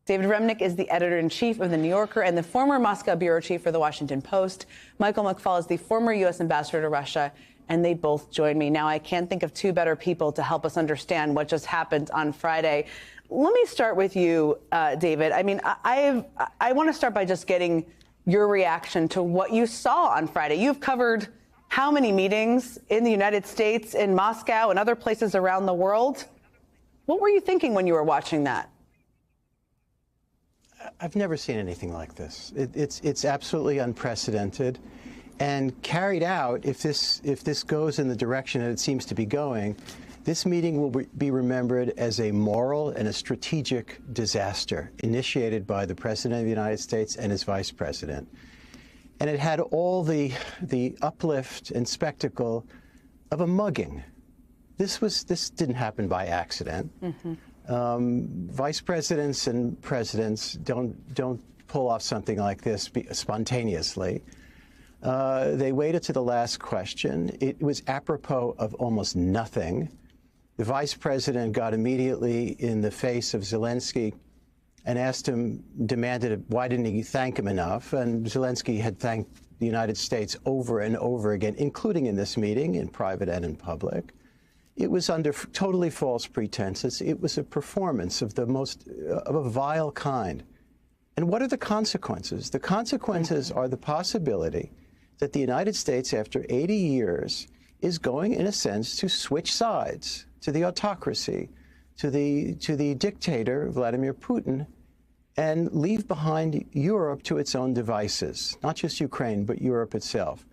David Remnick is the editor-in-chief of The New Yorker and the former Moscow bureau chief for The Washington Post. Michael McFaul is the former U.S. ambassador to Russia, and they both join me. Now, I can't think of two better people to help us understand what just happened on Friday. Let me start with you, David. I mean, I want to start by just getting your reaction to what you saw on Friday. You've covered how many meetings in the United States, in Moscow, and other places around the world? What were you thinking when you were watching that? I've never seen anything like this. It's absolutely unprecedented, and carried out, if this goes in the direction that it seems to be going, this meeting will be remembered as a moral and a strategic disaster initiated by the President of the United States and his Vice President. And it had all the uplift and spectacle of a mugging. This didn't happen by accident. Mm-hmm. Vice presidents and presidents don't pull off something like this spontaneously. They waited to the last question. It was apropos of almost nothing. The vice president got immediately in the face of Zelensky and demanded why didn't he thank him enough? And Zelensky had thanked the United States over and over again, including in this meeting, in private and in public. It was under totally false pretenses. It was a performance of of a vile kind. And what are the consequences? The consequences are the possibility that the United States, after 80 years, is going, in a sense, to switch sides to the autocracy, to the dictator, Vladimir Putin, and leave behind Europe to its own devices, not just Ukraine, but Europe itself.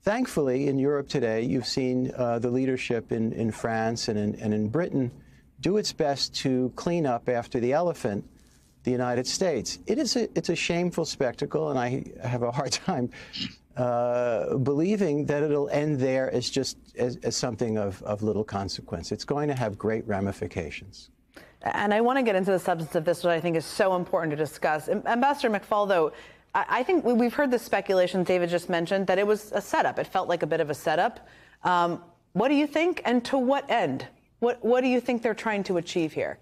Thankfully, in Europe today, you've seen the leadership in France and in Britain do its best to clean up after the elephant, the United States. It's a shameful spectacle, and I have a hard time believing that it'll end there as something of little consequence. It's going to have great ramifications. And I want to get into the substance of this, which I think is so important to discuss. Ambassador McFaul, though, I think we've heard the speculation David just mentioned that it was a setup. It felt like a bit of a setup. What do you think, and to what end? What do you think they're trying to achieve here?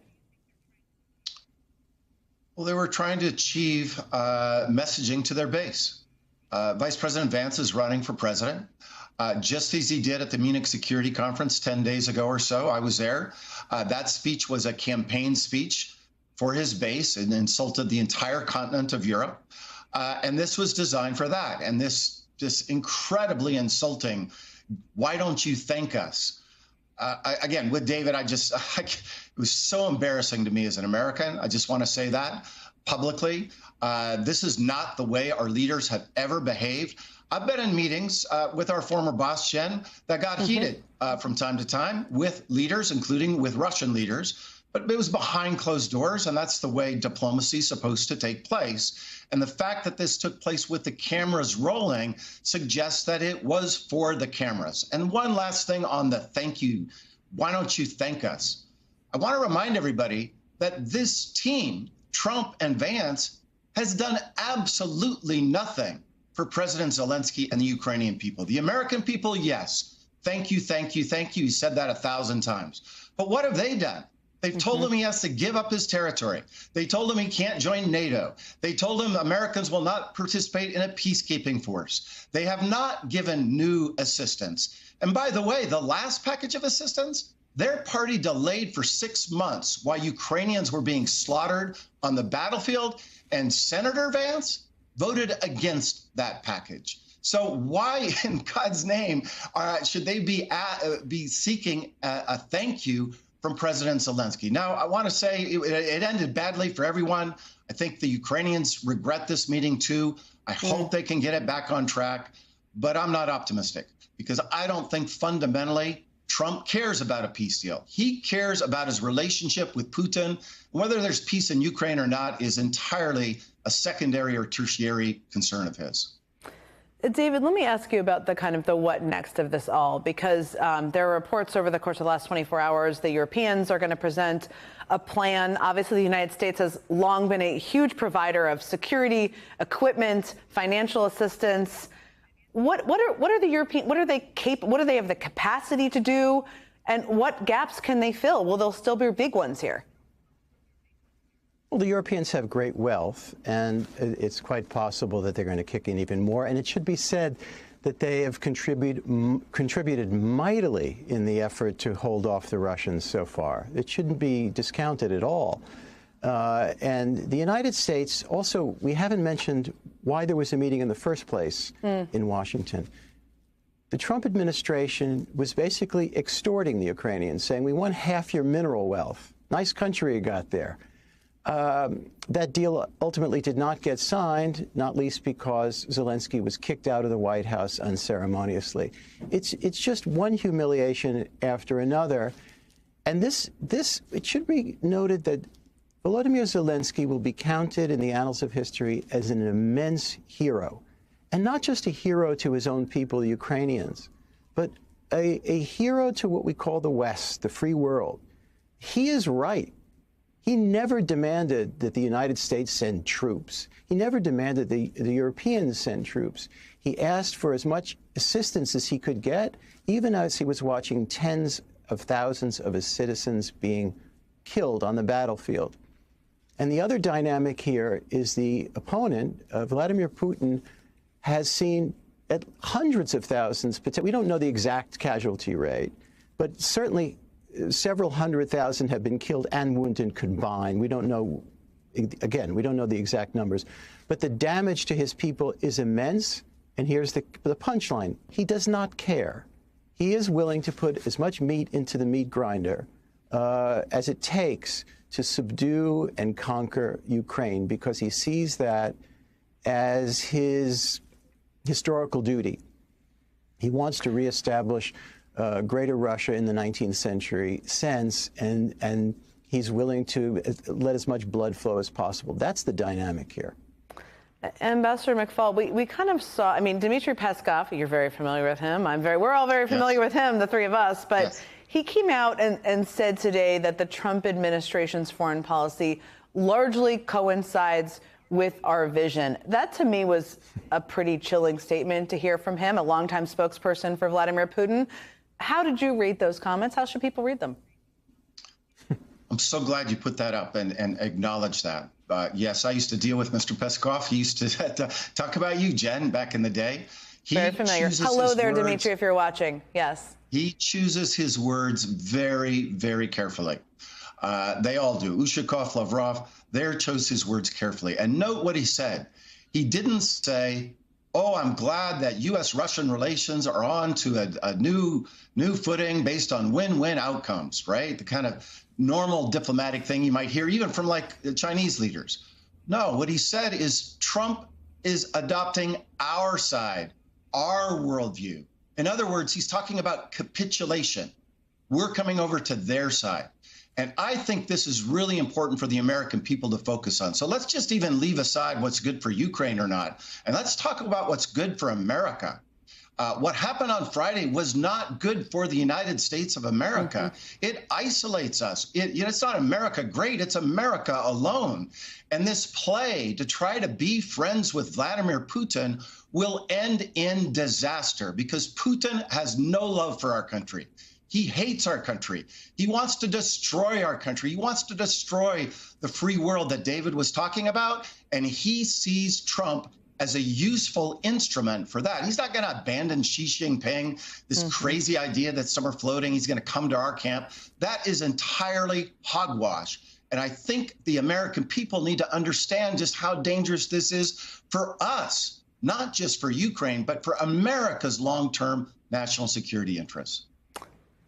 Well, they were trying to achieve messaging to their base. Vice President Vance is running for president, just as he did at the Munich Security Conference 10 days ago or so. I was there. That speech was a campaign speech for his base and insulted the entire continent of Europe. And this was designed for that. And this incredibly insulting, why don't you thank us? Again, with David, it was so embarrassing to me as an American. I just want to say that publicly. This is not the way our leaders have ever behaved. I've been in meetings with our former boss, Jen, that got heated from time to time with leaders, including with Russian leaders. But it was behind closed doors, and that's the way diplomacy is supposed to take place. And the fact that this took place with the cameras rolling suggests that it was for the cameras. And one last thing on the thank you. Why don't you thank us? I want to remind everybody that this team, Trump and Vance, has done absolutely nothing for President Zelensky and the Ukrainian people. The American people, yes. Thank you, thank you, thank you. He said that 1,000 times. But what have they done? They've told him he has to give up his territory. They told him he can't join NATO. They told him Americans will not participate in a peacekeeping force. They have not given new assistance. And by the way, the last package of assistance, their party delayed for 6 months while Ukrainians were being slaughtered on the battlefield, and Senator Vance voted against that package. So why in God's name should they be seeking a thank you from President Zelensky? Now, I want to say it ended badly for everyone. I think the Ukrainians regret this meeting, too. I hope they can get it back on track. But I'm not optimistic, because I don't think fundamentally Trump cares about a peace deal. He cares about his relationship with Putin. Whether there's peace in Ukraine or not is entirely a secondary or tertiary concern of his. David, let me ask you about the what next of this all, because there are reports over the course of the last 24 hours the Europeans are going to present a plan. Obviously, the United States has long been a huge provider of security, equipment, financial assistance. What are the European? What do they have the capacity to do, and what gaps can they fill? Will there still be big ones here? Well, the Europeans have great wealth, and it's quite possible that they're going to kick in even more. And it should be said that they have contributed mightily in the effort to hold off the Russians so far. It shouldn't be discounted at all. And the United States also, we haven't mentioned why there was a meeting in the first place in Washington. The Trump administration was basically extorting the Ukrainians, saying, we want half your mineral wealth. Nice country you got there. That deal ultimately did not get signed, not least because Zelensky was kicked out of the White House unceremoniously. It's just one humiliation after another. And it should be noted that Volodymyr Zelensky will be counted in the annals of history as an immense hero. And not just a hero to his own people, the Ukrainians, but a hero to what we call the West, the free world. He is right. He never demanded that the United States send troops. He never demanded the Europeans send troops. He asked for as much assistance as he could get, even as he was watching tens of thousands of his citizens being killed on the battlefield. And the other dynamic here is the opponent, Vladimir Putin, has seen at hundreds of thousands, we don't know the exact casualty rate, but certainly several 100,000 have been killed and wounded combined. We don't know, again, we don't know the exact numbers. But the damage to his people is immense. And here's the punchline. He does not care. He is willing to put as much meat into the meat grinder as it takes to subdue and conquer Ukraine, because he sees that as his historical duty. He wants to reestablish Greater Russia in the 19th century sense, and he's willing to let as much blood flow as possible. That's the dynamic here. Ambassador McFaul, we kind of saw, I mean, Dmitry Peskov, you're very familiar with him. We're all very familiar with him, the three of us, but he came out and said today that the Trump administration's foreign policy largely coincides with our vision. That, to me, was a pretty chilling statement to hear from him, a longtime spokesperson for Vladimir Putin. How did you read those comments? How should people read them? I'm so glad you put that up and acknowledge that. Yes, I used to deal with Mr. Peskov. He used to talk about you, Jen, back in the day. Very familiar. Hello there, Dmitry, if you're watching. Yes. He chooses his words very, very carefully. They all do. Ushakov, Lavrov, they chose his words carefully. And note what he said. He didn't say, oh, I'm glad that U.S.-Russian relations are on to a new footing based on win-win outcomes, right? The kind of normal diplomatic thing you might hear even from like the Chinese leaders. No, what he said is Trump is adopting our side, our worldview. In other words, he's talking about capitulation. We're coming over to their side. And I think this is really important for the American people to focus on. So let's just even leave aside what's good for Ukraine or not. And let's talk about what's good for America. What happened on Friday was not good for the United States of America. It isolates us. It's not America great, it's America alone. And this play to try to be friends with Vladimir Putin will end in disaster, because Putin has no love for our country. He hates our country. He wants to destroy our country. He wants to destroy the free world that David was talking about. And he sees Trump as a useful instrument for that. He's not going to abandon Xi Jinping, this crazy idea that some are floating. He's going to come to our camp. That is entirely hogwash. And I think the American people need to understand just how dangerous this is for us, not just for Ukraine, but for America's long-term national security interests.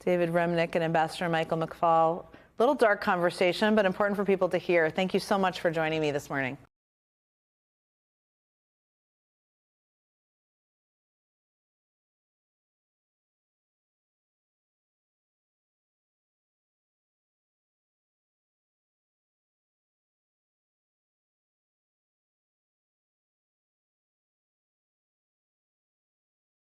David Remnick and Ambassador Michael McFaul. Little dark conversation, but important for people to hear. Thank you so much for joining me this morning.